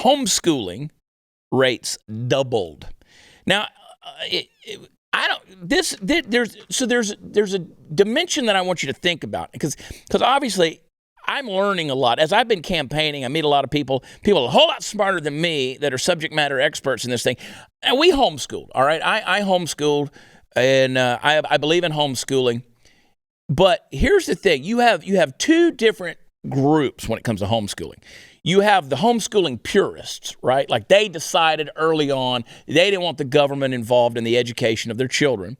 homeschooling rates doubled. Now, there's a dimension that I want you to think about, because obviously I'm learning a lot. As I've been campaigning, I meet a lot of people a whole lot smarter than me that are subject matter experts in this thing. And we homeschooled, all right? I homeschooled, and I believe in homeschooling. But here's the thing. You have two different groups when it comes to homeschooling. You have the homeschooling purists, right? Like, they decided early on they didn't want the government involved in the education of their children.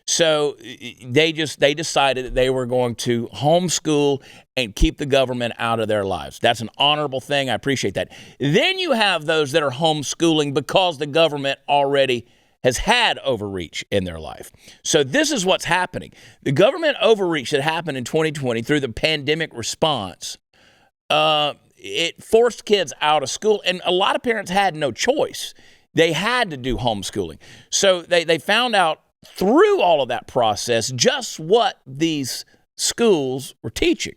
So they decided that they were going to homeschool and keep the government out of their lives. That's an honorable thing. I appreciate that. Then you have those that are homeschooling because the government already has had overreach in their life. So this is what's happening. The government overreach that happened in 2020 through the pandemic response, it forced kids out of school, and a lot of parents had no choice. They had to do homeschooling. So they found out through all of that process just what these schools were teaching.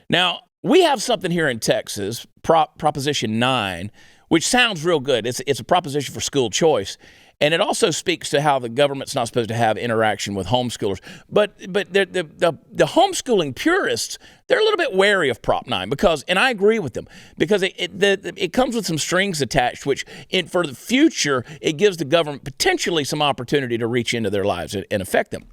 Now, we have something here in Texas, Proposition 9, which sounds real good. It's a proposition for school choice. And it also speaks to how the government's not supposed to have interaction with homeschoolers. But the homeschooling purists, they're a little bit wary of Prop 9 because, and I agree with them, because it comes with some strings attached, which for the future, it gives the government potentially some opportunity to reach into their lives and affect them.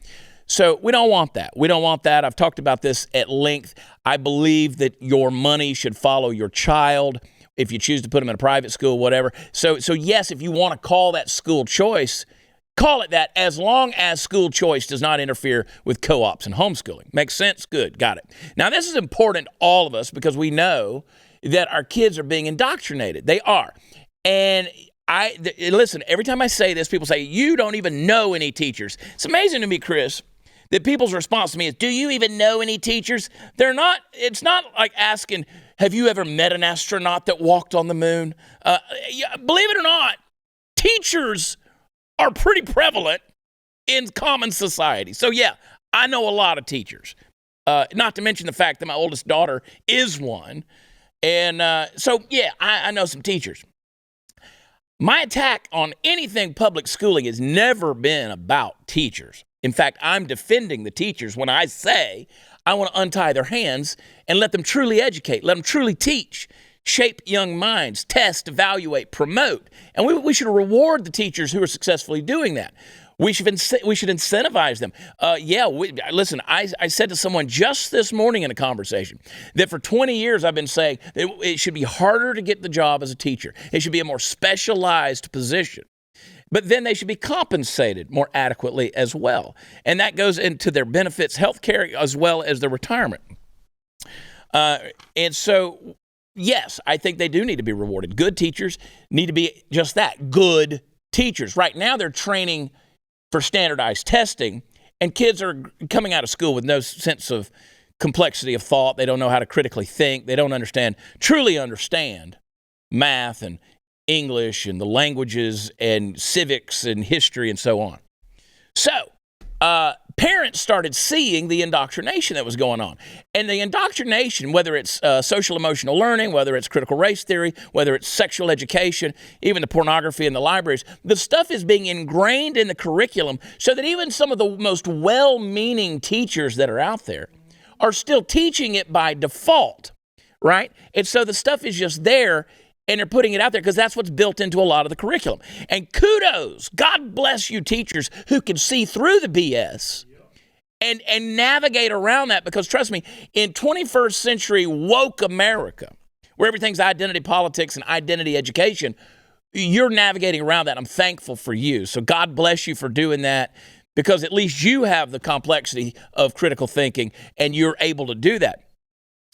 So we don't want that. We don't want that. I've talked about this at length. I believe that your money should follow your child. If you choose to put them in a private school, whatever. So yes, if you want to call that school choice, call it that, as long as school choice does not interfere with co-ops and homeschooling. Makes sense? Good. Got it. Now, this is important to all of us because we know that our kids are being indoctrinated. They are. And listen, every time I say this, people say, you don't even know any teachers. It's amazing to me, Chris, that people's response to me is, do you even know any teachers? It's not like asking, have you ever met an astronaut that walked on the moon? Believe it or not, teachers are pretty prevalent in common society. So yeah, I know a lot of teachers, not to mention the fact that my oldest daughter is one. And so yeah, I know some teachers. My attack on anything public schooling has never been about teachers. In fact, I'm defending the teachers when I say I want to untie their hands and let them truly educate, let them truly teach, shape young minds, test, evaluate, promote. And we should reward the teachers who are successfully doing that. We should incentivize them. Listen, I said to someone just this morning in a conversation that for 20 years I've been saying that it should be harder to get the job as a teacher. It should be a more specialized position. But then they should be compensated more adequately as well. And that goes into their benefits, health care, as well as their retirement. And so, yes, I think they do need to be rewarded. Good teachers need to be just that, good teachers. Right now they're training for standardized testing, and kids are coming out of school with no sense of complexity of thought. They don't know how to critically think. They don't truly understand math and English and the languages and civics and history and so on. So parents started seeing the indoctrination that was going on. And the indoctrination, whether it's social emotional learning, whether it's critical race theory, whether it's sexual education, even the pornography in the libraries, the stuff is being ingrained in the curriculum so that even some of the most well-meaning teachers that are out there are still teaching it by default, right? And so the stuff is just there, and they're putting it out there because that's what's built into a lot of the curriculum. And kudos, God bless you teachers who can see through the BS and navigate around that, because trust me, in 21st century woke America, where everything's identity politics and identity education, you're navigating around that. I'm thankful for you. So God bless you for doing that, because at least you have the complexity of critical thinking and you're able to do that.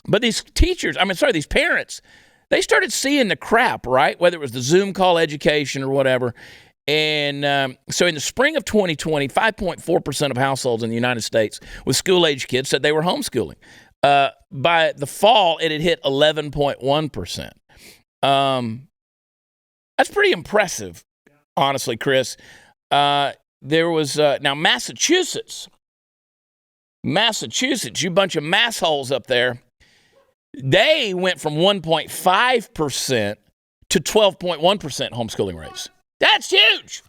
But these parents, they started seeing the crap, right? Whether it was the Zoom call education or whatever. And so in the spring of 2020, 5.4% of households in the United States with school-age kids said they were homeschooling. By the fall, it had hit 11.1%. That's pretty impressive, honestly, Chris. There was, now Massachusetts, you bunch of massholes up there. They went from 1.5% to 12.1% homeschooling rates. That's huge.